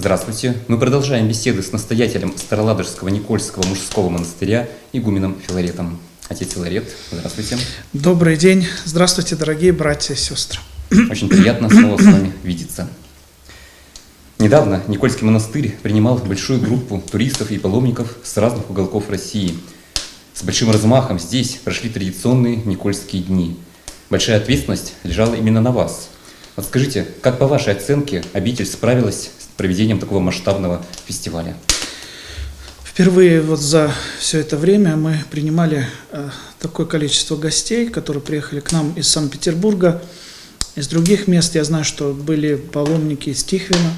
Здравствуйте. Мы продолжаем беседы с настоятелем Староладожского Никольского мужского монастыря игуменом Филаретом. Отец Филарет, здравствуйте. Добрый день. Здравствуйте, дорогие братья и сестры. Очень приятно снова с вами видеться. Недавно Никольский монастырь принимал большую группу туристов и паломников с разных уголков России. С большим размахом здесь прошли традиционные Никольские дни. Большая ответственность лежала именно на вас. Вот скажите, как по вашей оценке обитель справилась с проведением такого масштабного фестиваля? Впервые вот за все это время мы принимали такое количество гостей, которые приехали к нам из Санкт-Петербурга, из других мест. Я знаю, что были паломники из Тихвина.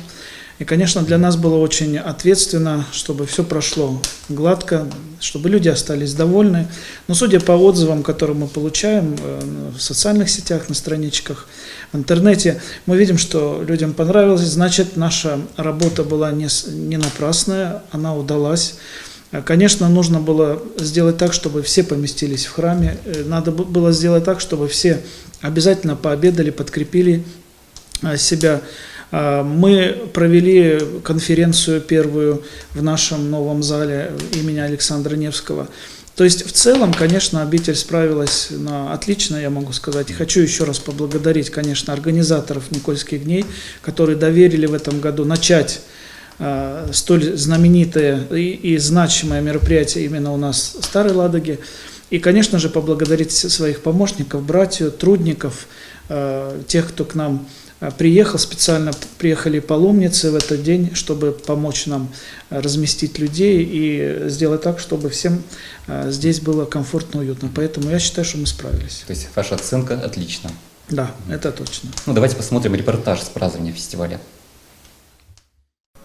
И, конечно, для нас было очень ответственно, чтобы все прошло гладко, чтобы люди остались довольны. Но судя по отзывам, которые мы получаем в социальных сетях, на страничках, в интернете, мы видим, что людям понравилось. Значит, наша работа была не напрасная, она удалась. Конечно, нужно было сделать так, чтобы все поместились в храме. Надо было сделать так, чтобы все обязательно пообедали, подкрепили себя. Мы провели конференцию первую в нашем новом зале имени Александра Невского. То есть в целом, конечно, обитель справилась отлично, я могу сказать. И хочу еще раз поблагодарить, конечно, организаторов Никольских дней, которые доверили в этом году начать столь знаменитое и значимое мероприятие именно у нас в Старой Ладоге. И, конечно же, поблагодарить своих помощников, братьев, трудников, тех, кто к нам приехал, специально приехали паломницы в этот день, чтобы помочь нам разместить людей и сделать так, чтобы всем здесь было комфортно, уютно. Поэтому я считаю, что мы справились. То есть ваша оценка отлична. Да, это точно. Ну, давайте посмотрим репортаж с празднования фестиваля.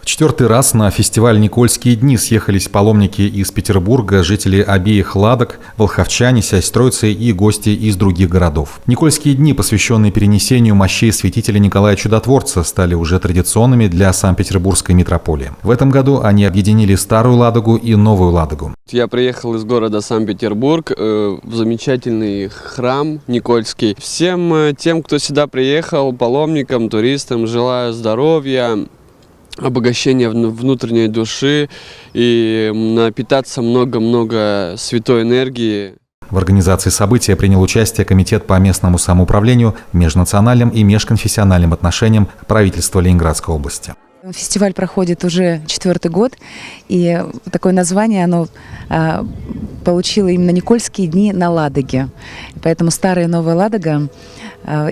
Четвертый раз на фестиваль «Никольские дни» съехались паломники из Петербурга, жители обеих Ладог, волховчане, Сясь-Троицы и гости из других городов. Никольские дни, посвященные перенесению мощей святителя Николая Чудотворца, стали уже традиционными для Санкт-Петербургской митрополии. В этом году они объединили Старую Ладогу и Новую Ладогу. Я приехал из города Санкт-Петербург в замечательный храм Никольский. Всем тем, кто сюда приехал, паломникам, туристам, желаю здоровья, обогащение внутренней души и напитаться много-много святой энергии. В организации события принял участие Комитет по местному самоуправлению, межнациональным и межконфессиональным отношениям правительства Ленинградской области. Фестиваль проходит уже 4-й год, и такое название оно получило именно «Никольские дни на Ладоге». Поэтому Старая и Новая Ладога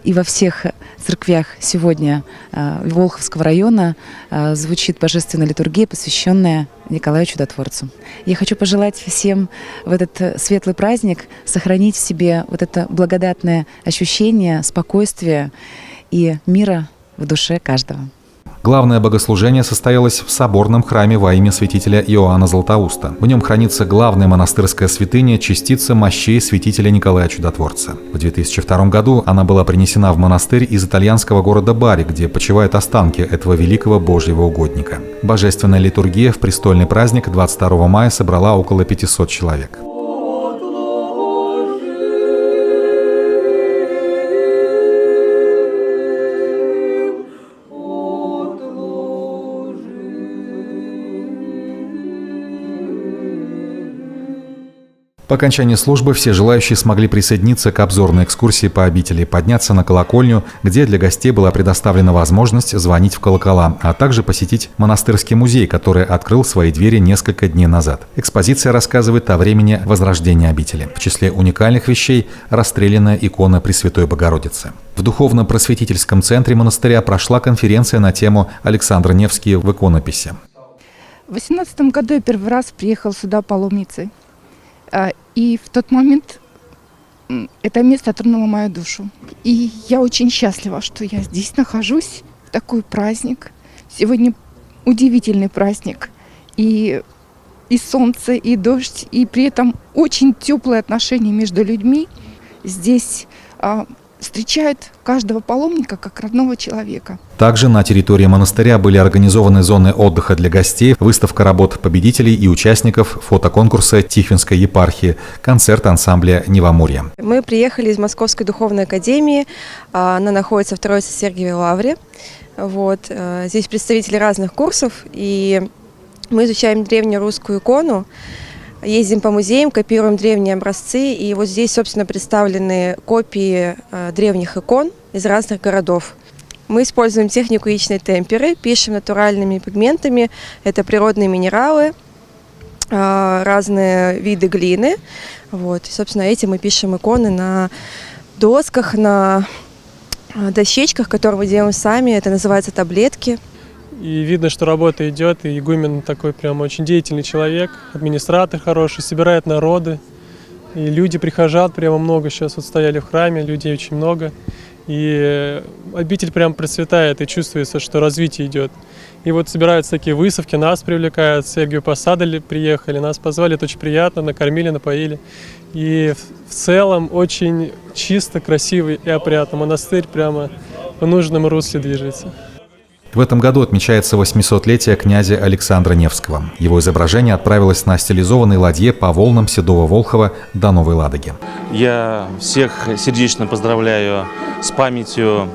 и во всех церквях сегодня Волховского района звучит божественная литургия, посвященная Николаю Чудотворцу. Я хочу пожелать всем в этот светлый праздник сохранить в себе вот это благодатное ощущение спокойствия и мира в душе каждого. Главное богослужение состоялось в соборном храме во имя святителя Иоанна Златоуста. В нем хранится главная монастырская святыня, частица мощей святителя Николая Чудотворца. В 2002 году она была принесена в монастырь из итальянского города Бари, где почивают останки этого великого Божьего угодника. Божественная литургия в престольный праздник 22 мая собрала около 500 человек. По окончании службы все желающие смогли присоединиться к обзорной экскурсии по обители, подняться на колокольню, где для гостей была предоставлена возможность звонить в колокола, а также посетить монастырский музей, который открыл свои двери несколько дней назад. Экспозиция рассказывает о времени возрождения обители. В числе уникальных вещей – расстрелянная икона Пресвятой Богородицы. В духовно-просветительском центре монастыря прошла конференция на тему «Александр Невский в иконописи». В 2018 году я первый раз приехал сюда паломницей. И в тот момент это место тронуло мою душу. И я очень счастлива, что я здесь нахожусь в такой праздник. Сегодня удивительный праздник. И солнце, и дождь, и при этом очень теплые отношения между людьми. Здесь встречают каждого паломника как родного человека. Также на территории монастыря были организованы зоны отдыха для гостей, выставка работ победителей и участников фотоконкурса Тихвинской епархии, концерт ансамбля «Невоморье». Мы приехали из Московской духовной академии, она находится в Троице-Сергиевой лавре. Вот. Здесь представители разных курсов, и мы изучаем древнерусскую икону, ездим по музеям, копируем древние образцы, и вот здесь, собственно, представлены копии древних икон из разных городов. Мы используем технику яичной темперы, пишем натуральными пигментами, это природные минералы, разные виды глины. Вот. И, собственно, этим мы пишем иконы на досках, на дощечках, которые мы делаем сами, это называется таблетки. И видно, что работа идет, и игумен такой прям очень деятельный человек, администратор хороший, собирает народы. И люди, прихожан прямо много сейчас вот стояли в храме, людей очень много. И обитель прям процветает, и чувствуется, что развитие идет. И вот собираются такие выставки, нас привлекают, с Эгью Посада приехали, нас позвали, это очень приятно, накормили, напоили. И в целом очень чисто, красивый и опрятно. Монастырь прямо по нужному русле движется. В этом году отмечается 800-летие князя Александра Невского. Его изображение отправилось на стилизованной ладье по волнам Седого Волхова до Новой Ладоги. Я всех сердечно поздравляю с памятью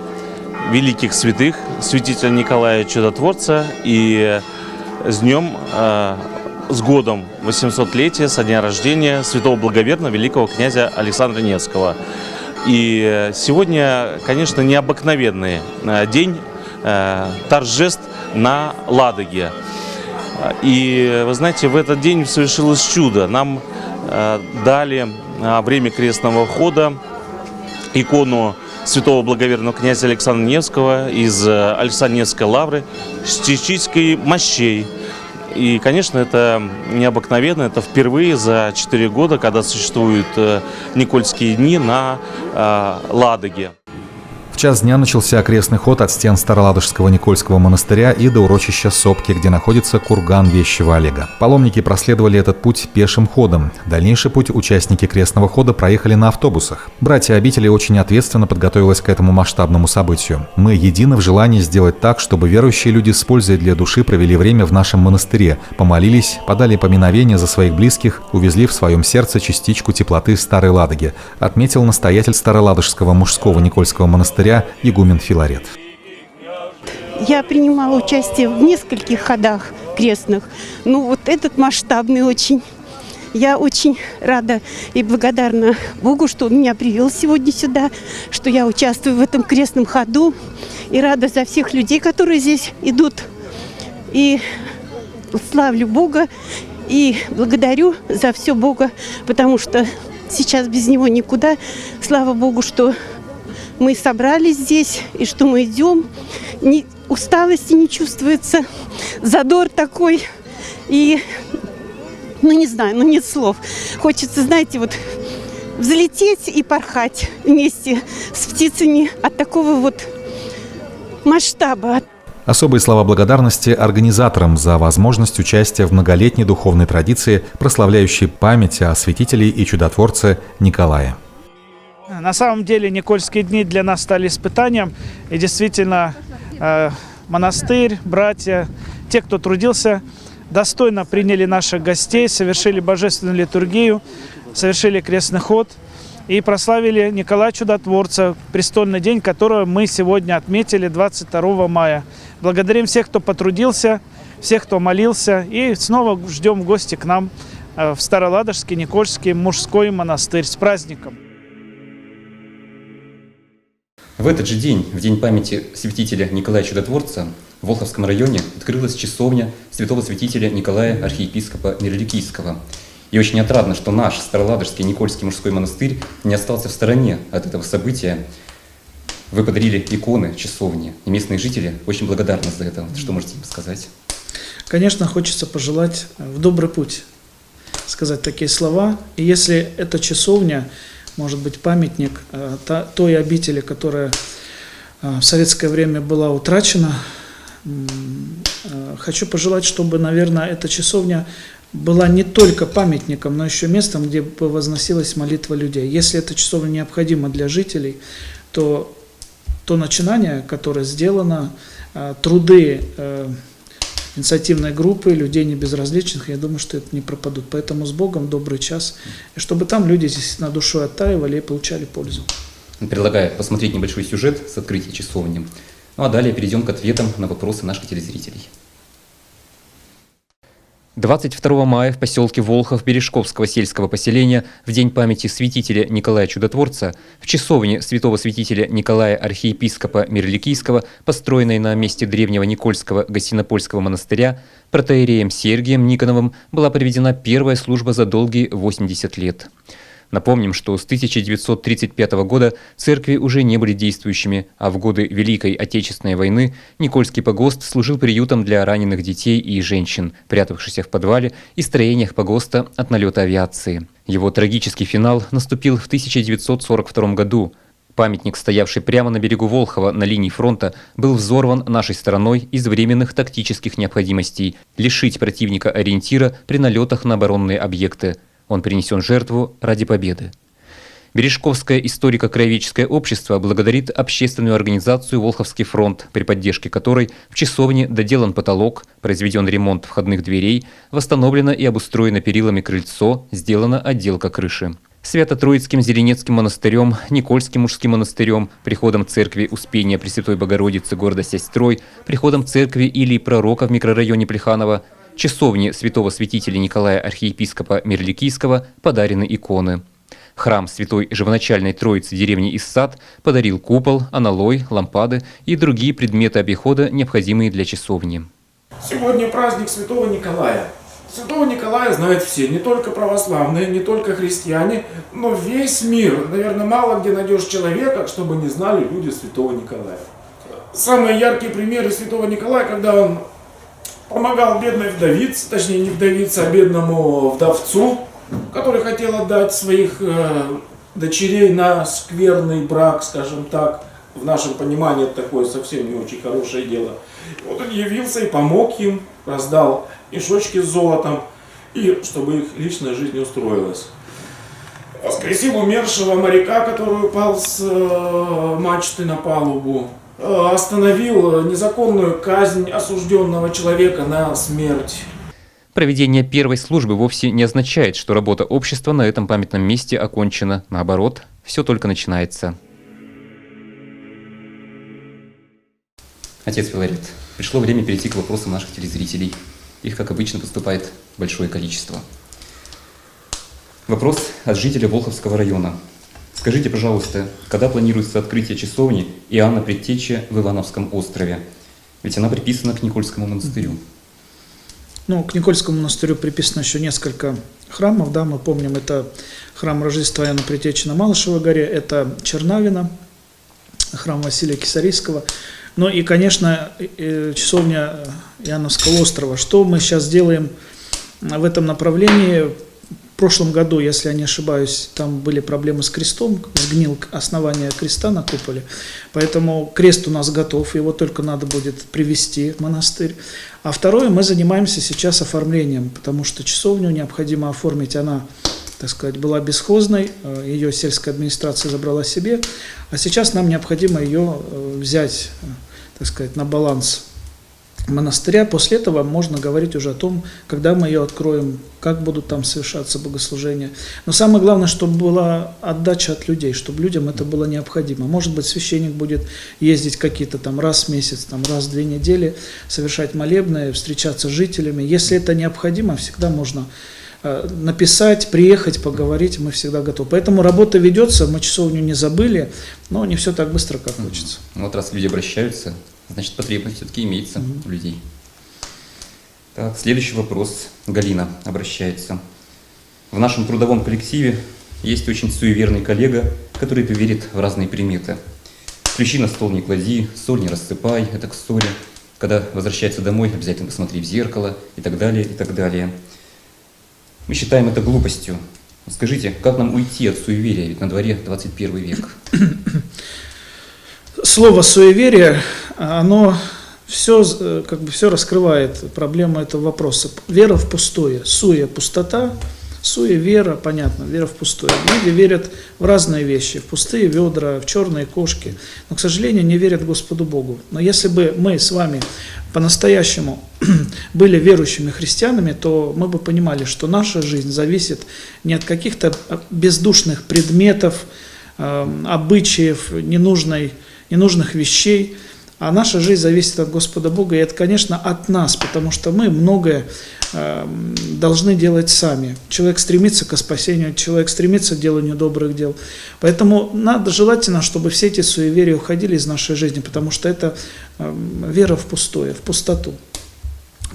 великих святых, святителя Николая Чудотворца, и с днем, с годом 800-летия со дня рождения святого благоверного великого князя Александра Невского. И сегодня, конечно, необыкновенный день торжеств на Ладоге. И вы знаете, в этот день совершилось чудо. Нам дали на время крестного хода икону святого благоверного князя Александра Невского из Александро-Невской лавры с частичкой мощей. И, конечно, это необыкновенно, это впервые за 4 года, когда существуют Никольские дни на Ладоге. В час дня начался окрестный ход от стен Староладожского Никольского монастыря и до урочища Сопки, где находится курган Вещего Олега. Паломники проследовали этот путь пешим ходом. Дальнейший путь участники крестного хода проехали на автобусах. Братья обители очень ответственно подготовились к этому масштабному событию. Мы едины в желании сделать так, чтобы верующие люди с пользой для души провели время в нашем монастыре, помолились, подали поминовения за своих близких, увезли в своем сердце частичку теплоты Старой Ладоги, отметил настоятель Староладожского мужского Никольского монастыря игумен Филарет. Я принимала участие в нескольких ходах крестных. Ну вот этот масштабный очень. Я очень рада и благодарна Богу, что Он меня привел сегодня сюда, что я участвую в этом крестном ходу. И рада за всех людей, которые здесь идут. И славлю Бога и благодарю за все Бога, потому что сейчас без Него никуда. Слава Богу, что мы собрались здесь, и что мы идем. Усталости не чувствуется, задор такой. И, не знаю, нет слов. Хочется, знаете, вот взлететь и порхать вместе с птицами от такого вот масштаба. Особые слова благодарности организаторам за возможность участия в многолетней духовной традиции, прославляющей память о святителе и чудотворце Николае. На самом деле Никольские дни для нас стали испытанием, и действительно монастырь, братья, те, кто трудился, достойно приняли наших гостей, совершили божественную литургию, совершили крестный ход и прославили Николая Чудотворца, престольный день, который мы сегодня отметили 22 мая. Благодарим всех, кто потрудился, всех, кто молился, и снова ждем в гости к нам в Староладожский Никольский мужской монастырь. С праздником! В этот же день, в день памяти святителя Николая Чудотворца, в Волховском районе открылась часовня святого святителя Николая, архиепископа Мирликийского. И очень отрадно, что наш Староладожский Никольский мужской монастырь не остался в стороне от этого события. Вы подарили иконы часовни, и местные жители очень благодарны за это. Что можете им сказать? Конечно, хочется пожелать в добрый путь сказать такие слова. И если эта часовня, может быть, памятник той обители, которая в советское время была утрачена, хочу пожелать, чтобы, наверное, эта часовня была не только памятником, но еще местом, где бы возносилась молитва людей. Если эта часовня необходима для жителей, то начинание, которое сделано, труды инициативной группы, людей небезразличных, я думаю, что это не пропадут. Поэтому с Богом, добрый час. И чтобы там люди действительно душой оттаивали и получали пользу. Предлагаю посмотреть небольшой сюжет с открытия часовни. Ну а далее перейдем к ответам на вопросы наших телезрителей. 22 мая в поселке Волхов Бережковского сельского поселения в день памяти святителя Николая Чудотворца в часовне святого святителя Николая архиепископа Мирликийского, построенной на месте древнего Никольского Гостинопольского монастыря, протоиереем Сергием Никоновым была проведена первая служба за долгие 80 лет. Напомним, что с 1935 года церкви уже не были действующими, а в годы Великой Отечественной войны Никольский погост служил приютом для раненых детей и женщин, прятавшихся в подвале и строениях погоста от налета авиации. Его трагический финал наступил в 1942 году. Памятник, стоявший прямо на берегу Волхова на линии фронта, был взорван нашей стороной из временных тактических необходимостей лишить противника ориентира при налетах на оборонные объекты. Он принесен жертву ради победы. Бережковское историко-краеведческое общество благодарит общественную организацию «Волховский фронт», при поддержке которой в часовне доделан потолок, произведен ремонт входных дверей, восстановлено и обустроено перилами крыльцо, сделана отделка крыши. Свято-Троицким Зеленецким монастырем, Никольским мужским монастырем, приходом церкви Успения Пресвятой Богородицы города Сестрой, приходом церкви Илии Пророка в микрорайоне Плеханово, часовне святого святителя Николая архиепископа Мирликийского подарены иконы. Храм Святой Живоначальной Троицы деревни Иссад подарил купол, аналой, лампады и другие предметы обихода, необходимые для часовни. Сегодня праздник Святого Николая. Святого Николая знают все, не только православные, не только христиане, но весь мир. Наверное, мало где найдешь человека, чтобы не знали люди Святого Николая. Самые яркие примеры Святого Николая, когда он помогал бедной вдовице, точнее не вдовице, а бедному вдовцу, который хотел отдать своих дочерей на скверный брак, скажем так. В нашем понимании это такое совсем не очень хорошее дело. Вот он явился и помог им, раздал мешочки с золотом, и чтобы их личная жизнь устроилась. Воскресил умершего моряка, который упал с мачты на палубу. Остановил незаконную казнь осужденного человека на смерть. Проведение первой службы вовсе не означает, что работа общества на этом памятном месте окончена. Наоборот, все только начинается. Отец Филарет, пришло время перейти к вопросам наших телезрителей. Их, как обычно, поступает большое количество. Вопрос от жителя Волховского района. Скажите, пожалуйста, когда планируется открытие часовни Иоанна Предтечи в Ивановском острове? Ведь она приписана к Никольскому монастырю. Ну, к Никольскому монастырю приписано еще несколько храмов. Да, мы помним, это храм Рождества Иоанна Предтечи на Малышевой горе, это Чернавино, храм Василия Кисарийского. Ну и, конечно, часовня Иоанновского острова. Что мы сейчас делаем в этом направлении? В прошлом году, если я не ошибаюсь, там были проблемы с крестом, сгнил основание креста на куполе, поэтому крест у нас готов, его только надо будет привезти в монастырь. А второе, мы занимаемся сейчас оформлением, потому что часовню необходимо оформить, она, так сказать, была бесхозной, ее сельская администрация забрала себе, а сейчас нам необходимо ее взять, так сказать, на баланс монастыря. После этого можно говорить уже о том, когда мы ее откроем, как будут там совершаться богослужения. Но самое главное, чтобы была отдача от людей, чтобы людям это было необходимо. Может быть, священник будет ездить какие-то там раз в месяц, там раз в 2 недели, совершать молебны, встречаться с жителями. Если это необходимо, всегда можно написать, приехать, поговорить, мы всегда готовы. Поэтому работа ведется, мы часовню не забыли, но не все так быстро, как хочется. Вот раз люди обращаются, значит, потребность все-таки имеется у людей. Так, следующий вопрос. Галина обращается. В нашем трудовом коллективе есть очень суеверный коллега, который верит в разные приметы. Ключи на стол не клади, соль не рассыпай, это к ссоре. Когда возвращается домой, обязательно посмотри в зеркало и так далее, и так далее. Мы считаем это глупостью. Скажите, как нам уйти от суеверия? Ведь на дворе 21 век. Слово «суеверие», оно все, как бы все раскрывает проблему этого вопроса. Вера в пустое, суе – пустота, Суевера, понятно, вера в пустое. Люди верят в разные вещи, в пустые ведра, в черные кошки, но, к сожалению, не верят Господу Богу. Но если бы мы с вами по-настоящему были верующими христианами, то мы бы понимали, что наша жизнь зависит не от каких-то бездушных предметов, обычаев, ненужных вещей, а наша жизнь зависит от Господа Бога, и это, конечно, от нас, потому что мы многое должны делать сами. Человек стремится к спасению, человек стремится к деланию добрых дел. Поэтому желательно, чтобы все эти суеверия уходили из нашей жизни, потому что это вера в пустое, в пустоту.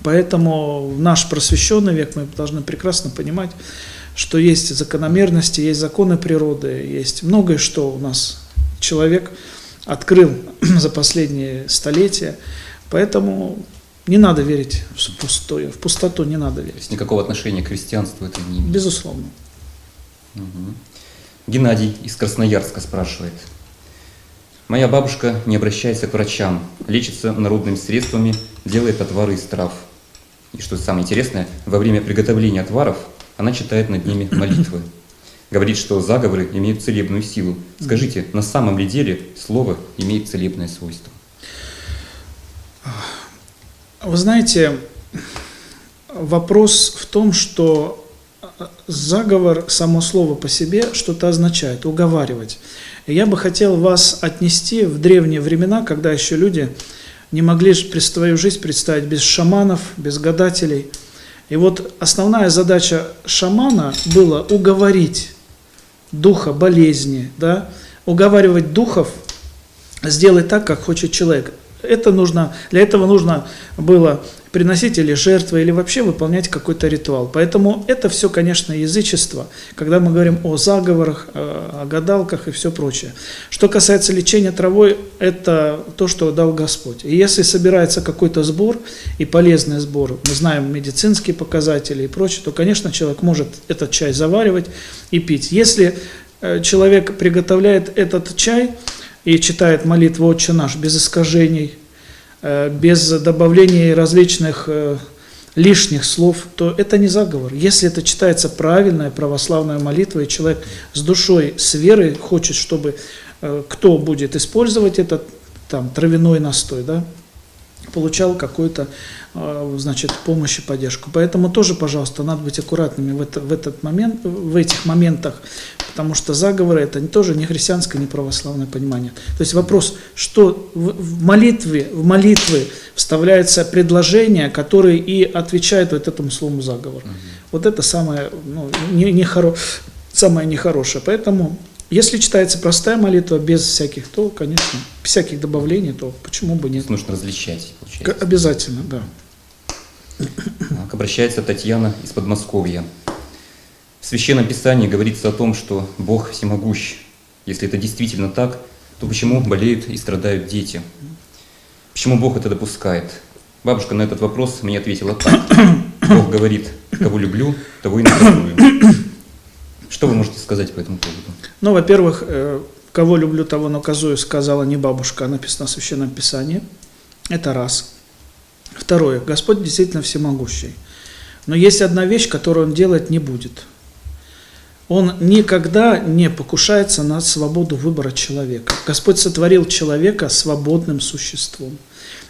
Поэтому в наш просвещенный век мы должны прекрасно понимать, что есть закономерности, есть законы природы, есть многое, что у нас человек открыл за последние столетия. Поэтому не надо верить в пустое, в пустоту не надо верить. То есть никакого отношения к христианству это не имеет? Безусловно. Угу. Геннадий из Красноярска спрашивает. Моя бабушка не обращается к врачам, лечится народными средствами, делает отвары из трав. И что самое интересное, во время приготовления отваров она читает над ними молитвы. Говорит, что заговоры имеют целебную силу. Скажите, на самом ли деле слово имеет целебное свойство? Вы знаете, вопрос в том, что заговор, само слово по себе что-то означает, уговаривать. И я бы хотел вас отнести в древние времена, когда еще люди не могли свою жизнь представить без шаманов, без гадателей. И вот основная задача шамана была уговорить духа болезни, да, уговаривать духов сделать так, как хочет человек. Для этого нужно было приносить или жертвы, или вообще выполнять какой-то ритуал. Поэтому это все, конечно, язычество, когда мы говорим о заговорах, о гадалках и все прочее. Что касается лечения травой, это то, что дал Господь. И если собирается какой-то сбор, и полезный сбор, мы знаем медицинские показатели и прочее, то, конечно, человек может этот чай заваривать и пить. Если человек приготовляет этот чай и читает молитву «Отче наш» без искажений, без добавления различных лишних слов, то это не заговор. Если это читается правильная православная молитва, и человек с душой, с верой хочет, чтобы кто будет использовать этот травяной настой, да, получал какую-то, значит, помощь и поддержку. Поэтому тоже, пожалуйста, надо быть аккуратными в этих моментах, потому что заговоры это тоже не христианское, не православное понимание. То есть вопрос, что в молитве вставляется предложение, которое и отвечает вот этому слову заговор. Вот это самое, самое нехорошее. Поэтому, если читается простая молитва без всяких, то, конечно, без всяких добавлений, то почему бы нет? Нужно различать, получается. Обязательно, да. Так, обращается Татьяна из Подмосковья. В Священном Писании говорится о том, что Бог всемогущ. Если это действительно так, то почему болеют и страдают дети? Почему Бог это допускает? Бабушка на этот вопрос мне ответила так. Бог говорит, кого люблю, того и наказываю. Что вы можете сказать по этому поводу? Ну, во-первых, кого люблю, того наказую, сказала не бабушка, а написано в Священном Писании. Это раз. Второе. Господь действительно всемогущий. Но есть одна вещь, которую Он делать не будет. Он никогда не покушается на свободу выбора человека. Господь сотворил человека свободным существом.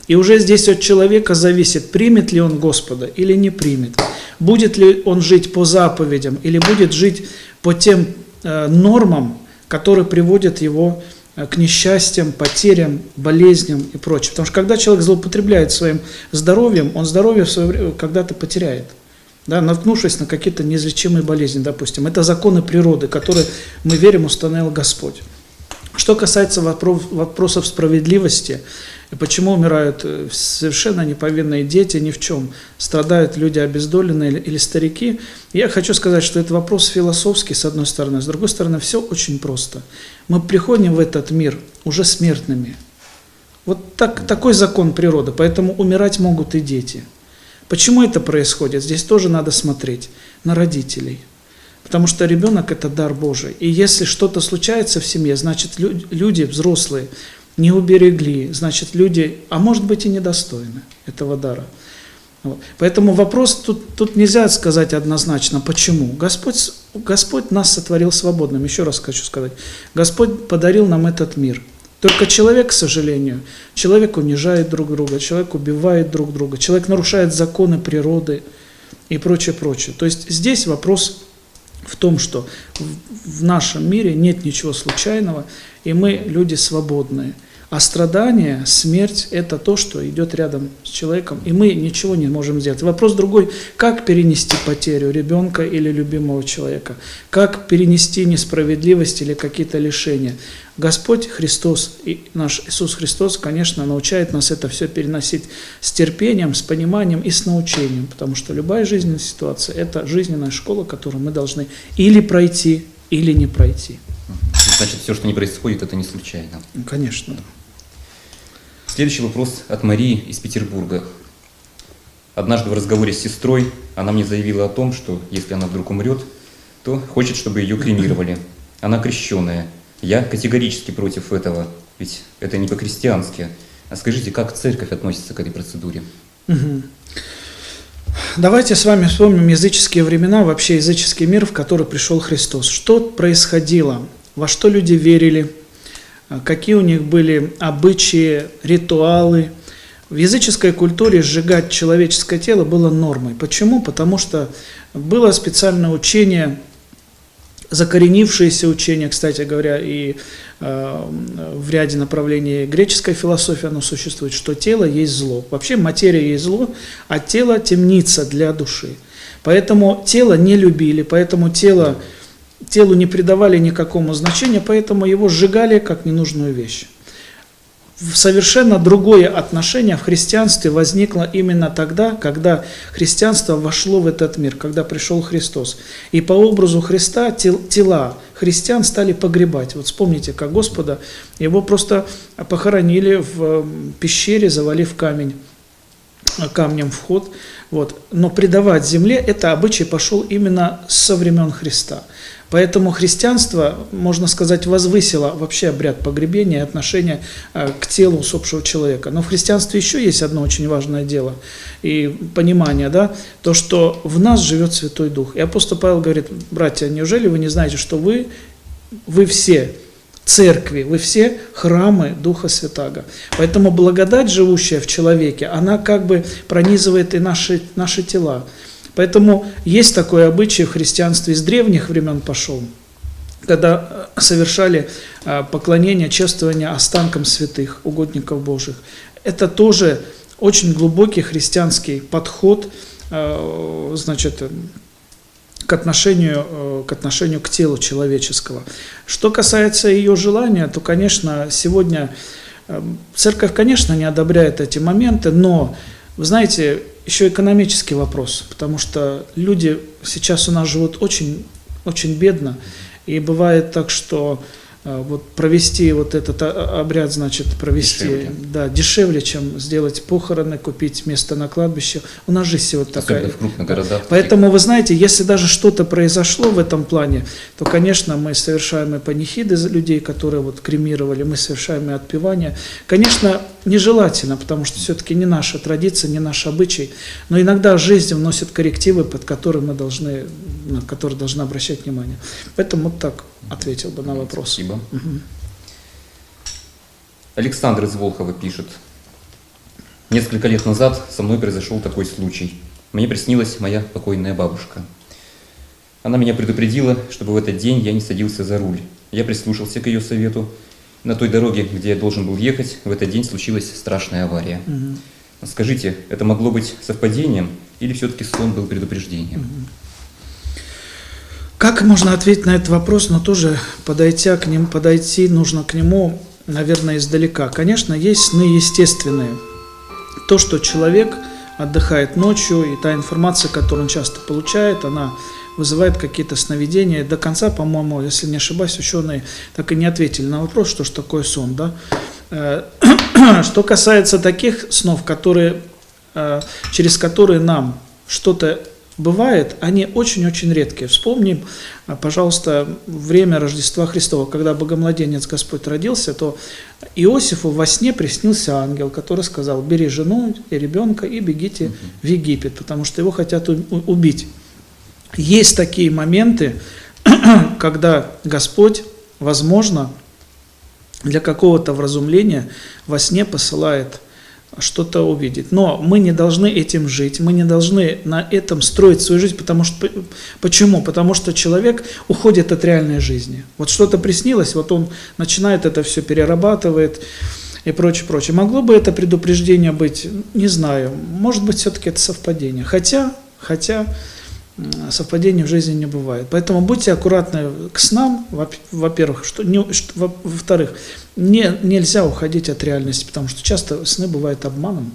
И уже здесь от человека зависит, примет ли он Господа или не примет. Будет ли он жить по заповедям или будет жить по тем нормам, которые приводят его к несчастьям, потерям, болезням и прочее. Потому что когда человек злоупотребляет своим здоровьем, он здоровье в свое время когда-то потеряет. Да, наткнувшись на какие-то неизлечимые болезни, допустим. Это законы природы, которые, мы верим, установил Господь. Что касается вопросов справедливости, и почему умирают совершенно неповинные дети, ни в чем, страдают люди обездоленные или старики, я хочу сказать, что это вопрос философский, с одной стороны, с другой стороны, все очень просто. Мы приходим в этот мир уже смертными. Вот такой закон природы, поэтому умирать могут и дети. Почему это происходит? Здесь тоже надо смотреть на родителей. Потому что ребенок – это дар Божий. И если что-то случается в семье, значит, люди взрослые не уберегли, значит, люди, а может быть и недостойны этого дара. Вот. Поэтому вопрос, тут нельзя сказать однозначно, почему. Господь нас сотворил свободным, еще раз хочу сказать. Господь подарил нам этот мир. Только человек, к сожалению, человек унижает друг друга, человек убивает друг друга, человек нарушает законы природы и прочее, прочее. То есть здесь вопрос в том, что в нашем мире нет ничего случайного, и мы люди свободные. А страдание, смерть – это то, что идет рядом с человеком, и мы ничего не можем сделать. Вопрос другой – как перенести потерю ребенка или любимого человека? Как перенести несправедливость или какие-то лишения? Господь Христос, и наш Иисус Христос, конечно, научает нас это все переносить с терпением, с пониманием и с научением, потому что любая жизненная ситуация – это жизненная школа, которую мы должны или пройти, или не пройти. Значит, все, что не происходит, это не случайно. Конечно, да. Следующий вопрос от Марии из Петербурга. Однажды в разговоре с сестрой она мне заявила о том, что если она вдруг умрет, то хочет, чтобы ее кремировали. Она крещеная. Я категорически против этого, ведь это не по-христиански. А скажите, как церковь относится к этой процедуре? Давайте с вами вспомним языческие времена, вообще языческий мир, в который пришел Христос. Что происходило? Во что люди верили? Какие у них были обычаи, ритуалы? В языческой культуре сжигать человеческое тело было нормой. Почему? Потому что было специальное учение, закоренившееся учение, кстати говоря, и в ряде направлений греческой философии оно существует, что тело есть зло. Вообще материя есть зло, а тело темница для души. Поэтому тело не любили, поэтому телу не придавали никакому значения, поэтому его сжигали как ненужную вещь. Совершенно другое отношение в христианстве возникло именно тогда, когда христианство вошло в этот мир, когда пришел Христос. И по образу Христа тела христиан стали погребать. Вот вспомните, как Господа, его просто похоронили в пещере, завалив камнем вход. Вот. Но предавать земле, это обычай пошел именно со времен Христа. Поэтому христианство, можно сказать, возвысило вообще обряд погребения и отношение к телу усопшего человека. Но в христианстве еще есть одно очень важное дело и понимание, да, то, что в нас живет Святой Дух. И апостол Павел говорит: братья, неужели вы не знаете, что вы все церкви, вы все храмы Духа Святаго. Поэтому благодать, живущая в человеке, она как бы пронизывает и наши тела. Поэтому есть такой обычай в христианстве, с древних времен пошел, когда совершали поклонение, чествование останкам святых, угодников Божьих. Это тоже очень глубокий христианский подход, значит, к отношению к телу человеческого. Что касается ее желания, то, конечно, сегодня церковь, конечно, не одобряет эти моменты, но, вы знаете, еще экономический вопрос, потому что люди сейчас у нас живут очень, очень бедно, и бывает так, что вот провести вот этот обряд, значит, провести дешевле, чем сделать похороны, купить место на кладбище. У нас же сегодня такая. Особенно в крупных городах. Поэтому, вы знаете, если даже что-то произошло в этом плане, то, конечно, мы совершаем и панихиды за людей, которые вот кремировали, мы совершаем и отпевания. Конечно, нежелательно, потому что все-таки не наша традиция, не наш обычай, но иногда жизнь вносит коррективы, на которые должны обращать внимание. Поэтому вот так ответил бы на вопрос. Спасибо. Александр из Волхова пишет: несколько лет назад со мной произошел такой случай. Мне приснилась моя покойная бабушка. Она меня предупредила, чтобы в этот день я не садился за руль. Я прислушался к ее совету. На той дороге, где я должен был ехать, в этот день случилась страшная авария. Скажите, это могло быть совпадением или все-таки сон был предупреждением? Как можно ответить на этот вопрос, но тоже подойти нужно к нему, наверное, издалека. Конечно, есть сны естественные. То, что человек отдыхает ночью, и та информация, которую он часто получает, она вызывает какие-то сновидения. До конца, по-моему, если не ошибаюсь, ученые так и не ответили на вопрос, что же такое сон. Да? Что касается таких снов, через которые нам что-то бывает, они очень-очень редкие. Вспомним, пожалуйста, время Рождества Христова, когда Богомладенец Господь родился, то Иосифу во сне приснился ангел, который сказал: бери жену и ребенка и бегите в Египет, потому что его хотят убить. Есть такие моменты, когда Господь, возможно, для какого-то вразумления во сне посылает что-то увидеть. Но мы не должны этим жить, мы не должны на этом строить свою жизнь, потому что, почему? Потому что человек уходит от реальной жизни. Вот что-то приснилось, вот он начинает это все перерабатывает и прочее, прочее. Могло бы это предупреждение быть? Не знаю. Может быть, все-таки это совпадение. Хотя совпадений в жизни не бывает. Поэтому будьте аккуратны к снам, во-первых. Во-вторых, нельзя уходить от реальности, потому что часто сны бывают обманом.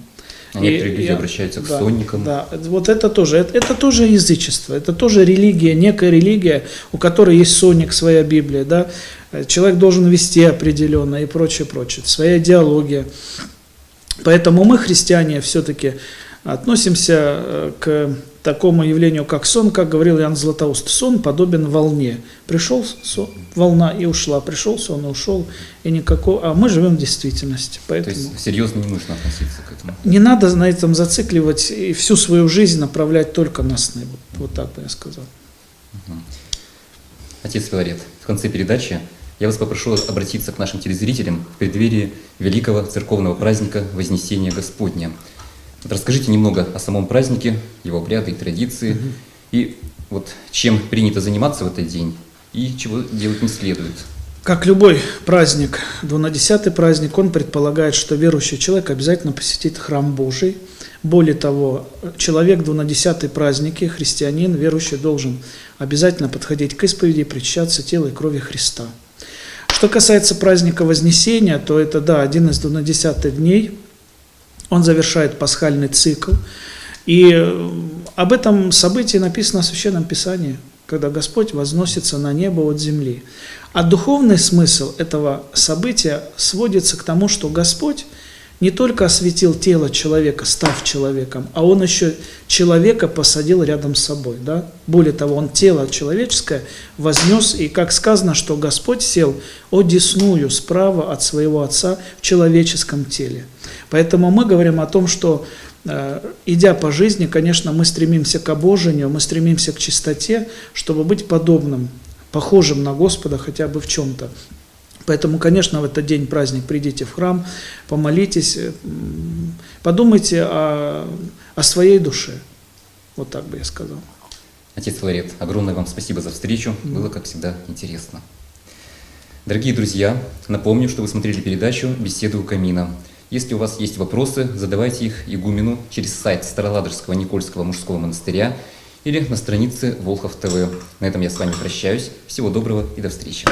А некоторые люди обращаются к сонникам. Да, вот это тоже язычество, это тоже религия, некая религия, у которой есть сонник, своя Библия, да. Человек должен вести определенно и прочее, прочее, своя идеология. Поэтому мы, христиане, все-таки относимся к такому явлению, как сон, как говорил Иоанн Златоуст. Сон подобен волне. Пришел сон, волна и ушла, пришел сон и ушел, и никакого. А мы живем в действительности. Поэтому... То есть серьезно не нужно относиться к этому? Не надо на этом зацикливать и всю свою жизнь направлять только на сны. Вот так бы я сказал. Отец Филарет, в конце передачи я вас попрошу обратиться к нашим телезрителям в преддверии великого церковного праздника Вознесения Господня. Вот расскажите немного о самом празднике, его обряды и традиции, и вот чем принято заниматься в этот день, и чего делать не следует. Как любой праздник, 12-й праздник, он предполагает, что верующий человек обязательно посетит храм Божий. Более того, человек в 12-й празднике, христианин, верующий, должен обязательно подходить к исповеди и причащаться тела и крови Христа. Что касается праздника Вознесения, то это, да, один из 12 дней. Он завершает пасхальный цикл. И об этом событии написано в Священном Писании, когда Господь возносится на небо от земли. А духовный смысл этого события сводится к тому, что Господь не только осветил тело человека, став человеком, а Он еще человека посадил рядом с собой. Да? Более того, Он тело человеческое вознес, и как сказано, что Господь сел одесную справа от своего Отца в человеческом теле. Поэтому мы говорим о том, что, идя по жизни, конечно, мы стремимся к обожению, мы стремимся к чистоте, чтобы быть подобным, похожим на Господа хотя бы в чем-то. Поэтому, конечно, в этот день праздник придите в храм, помолитесь, подумайте о своей душе. Вот так бы я сказал. Отец Филарет, огромное вам спасибо за встречу. Было, как всегда, интересно. Дорогие друзья, напомню, что вы смотрели передачу «Беседы у камина». Если у вас есть вопросы, задавайте их игумену через сайт Староладожского Никольского мужского монастыря или на странице Волхов ТВ. На этом я с вами прощаюсь. Всего доброго и до встречи.